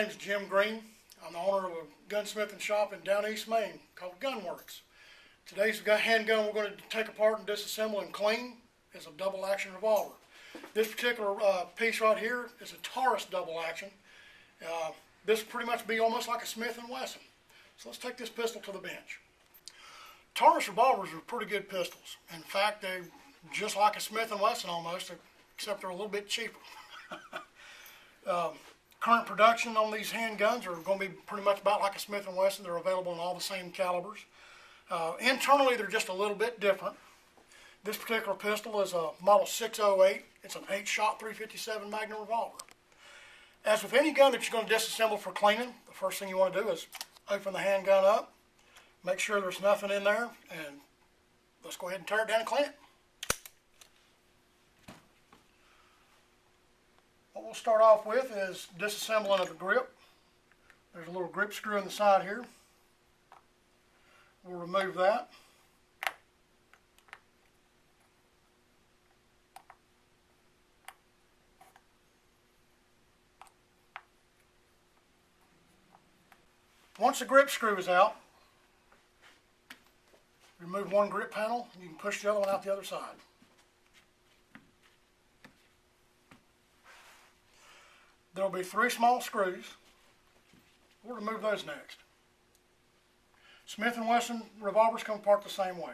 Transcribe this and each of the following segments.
name's Jim Green. I'm the owner of a gunsmithing shop in down East Maine called Gunworks. Today's handgun we're going to take apart and disassemble and clean is a double action revolver. This particular piece right here is a Taurus double action. This would pretty much be almost like a Smith & Wesson. So let's take this pistol to the bench. Taurus revolvers are pretty good pistols. In fact, they're just like a Smith & Wesson almost, except they're a little bit cheaper. Current production on these handguns are going to be pretty much about like a Smith & Wesson. They're available in all the same calibers. Internally, they're just a little bit different. This particular pistol is a model 608. It's an 8-shot 357 Magnum revolver. As with any gun that you're going to disassemble for cleaning, the first thing you want to do is open the handgun up, make sure there's nothing in there, and let's go ahead and tear it down and clean it. What we'll start off with is disassembling of the grip. There's a little grip screw in the side here. We'll remove that. Once the grip screw is out, remove one grip panel and you can push the other one out the other side. There will be 3 small screws. We'll remove those next. Smith & Wesson revolvers come apart the same way.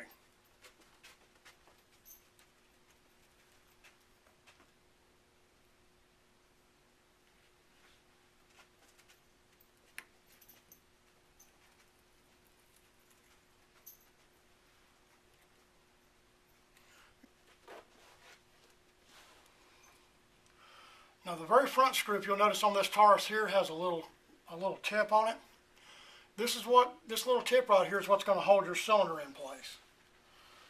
Now the very front screw, if you'll notice on this Taurus here, has a little tip on it. This little tip right here is what's going to hold your cylinder in place.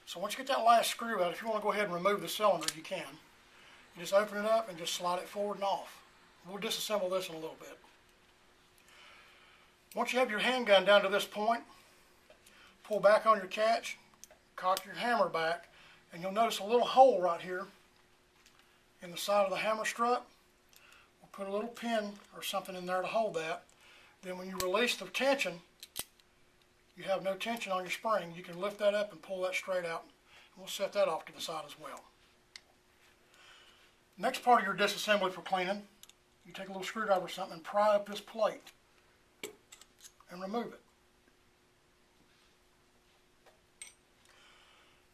So once you get that last screw out, if you want to go ahead and remove the cylinder, you can. You just open it up and just slide it forward and off. We'll disassemble this in a little bit. Once you have your handgun down to this point, pull back on your catch, cock your hammer back, and you'll notice a little hole right here in the side of the hammer strut. We'll put a little pin or something in there to hold that. Then when you release the tension, you have no tension on your spring. You can lift that up and pull that straight out. We'll set that off to the side as well. Next part of your disassembly for cleaning, you take a little screwdriver or something and pry up this plate and remove it.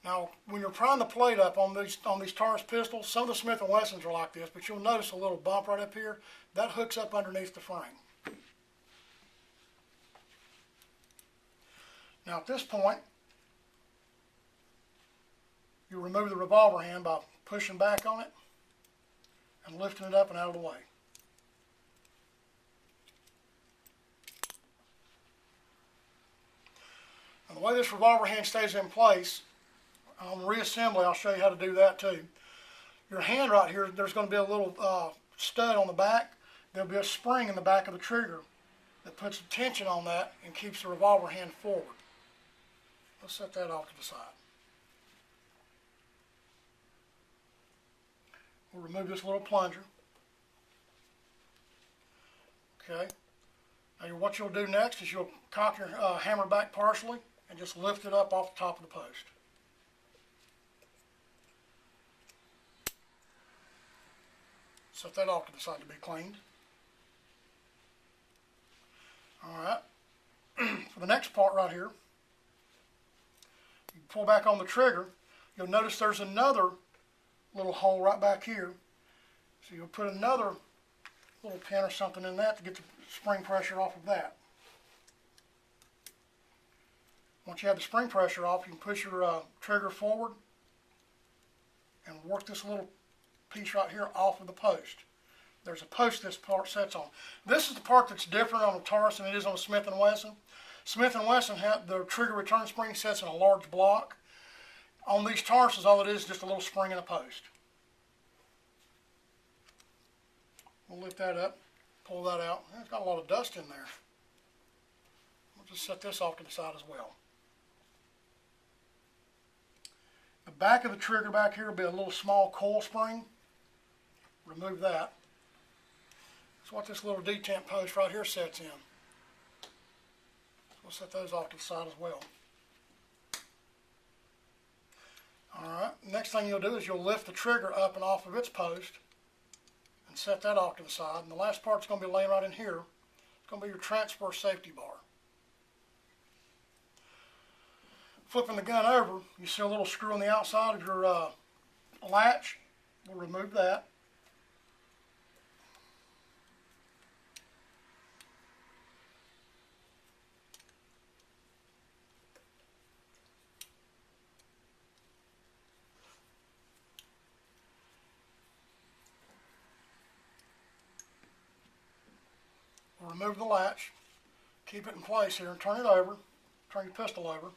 Now, when you're prying the plate up on these Taurus pistols, some of the Smith & Wessons are like this, but you'll notice a little bump right up here. That hooks up underneath the frame. Now at this point, you remove the revolver hand by pushing back on it and lifting it up and out of the way. And the way this revolver hand stays in place, on reassembly, I'll show you how to do that too. Your hand right here, there's going to be a little stud on the back. There'll be a spring in the back of the trigger that puts tension on that and keeps the revolver hand forward. Let's set that off to the side. We'll remove this little plunger. Okay. Now what you'll do next is you'll cock your hammer back partially and just lift it up off the top of the post. Set that off to the side to be cleaned. Alright. For the next part right here, you pull back on the trigger, you'll notice there's another little hole right back here. So you'll put another little pin or something in that to get the spring pressure off of that. Once you have the spring pressure off, you can push your trigger forward and work this little piece right here off of the post. There's a post this part sets on. This is the part that's different on the Taurus than it is on the Smith & Wesson. Smith & Wesson, the trigger return spring sets in a large block. On these Tauruses, all it is just a little spring and a post. We'll lift that up, pull that out. It's got a lot of dust in there. We'll just set this off to the side as well. The back of the trigger back here will be a little small coil spring. Remove that. That's what this little detent post right here sets in. So we'll set those off to the side as well. Alright, next thing you'll do is you'll lift the trigger up and off of its post and set that off to the side. And the last part's going to be laying right in here. It's going to be your transfer safety bar. Flipping the gun over, you see a little screw on the outside of your latch. We'll remove that. We'll remove the latch, keep it in place here, and turn it over, turn your pistol over.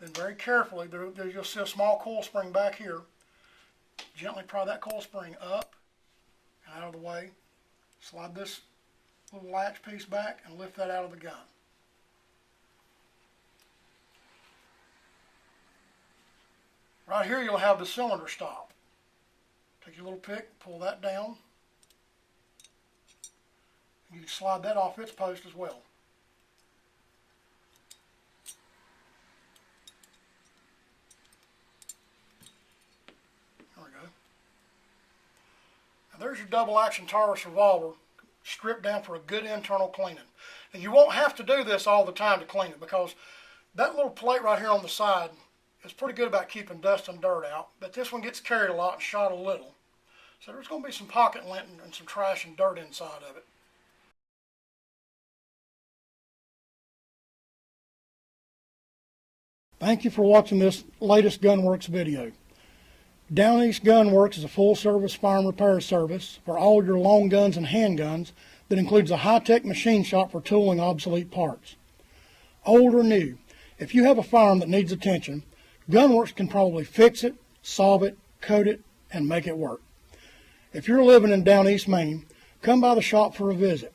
Then very carefully, you'll see a small coil spring back here. Gently pry that coil spring up and out of the way. Slide this little latch piece back and lift that out of the gun. Right here you'll have the cylinder stop. Take your little pick, pull that down. You can slide that off its post as well. There we go. Now there's your double action Taurus revolver stripped down for a good internal cleaning. And you won't have to do this all the time to clean it, because that little plate right here on the side is pretty good about keeping dust and dirt out, but this one gets carried a lot and shot a little. So there's going to be some pocket lint and some trash and dirt inside of it. Thank you for watching this latest Gunworks video. Down East Gunworks is a full-service firearm repair service for all your long guns and handguns that includes a high-tech machine shop for tooling obsolete parts. Old or new, if you have a firearm that needs attention, Gunworks can probably fix it, solve it, coat it, and make it work. If you're living in Down East Maine, come by the shop for a visit.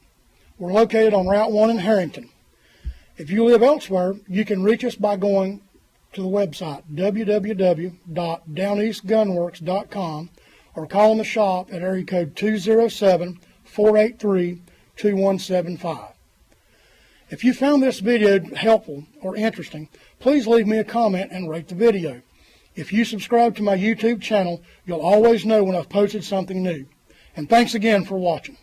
We're located on Route 1 in Harrington. If you live elsewhere, you can reach us by going to the website www.downeastgunworks.com or call in the shop at area code 207-483-2175. If you found this video helpful or interesting, please leave me a comment and rate the video. If you subscribe to my YouTube channel, you'll always know when I've posted something new. And thanks again for watching.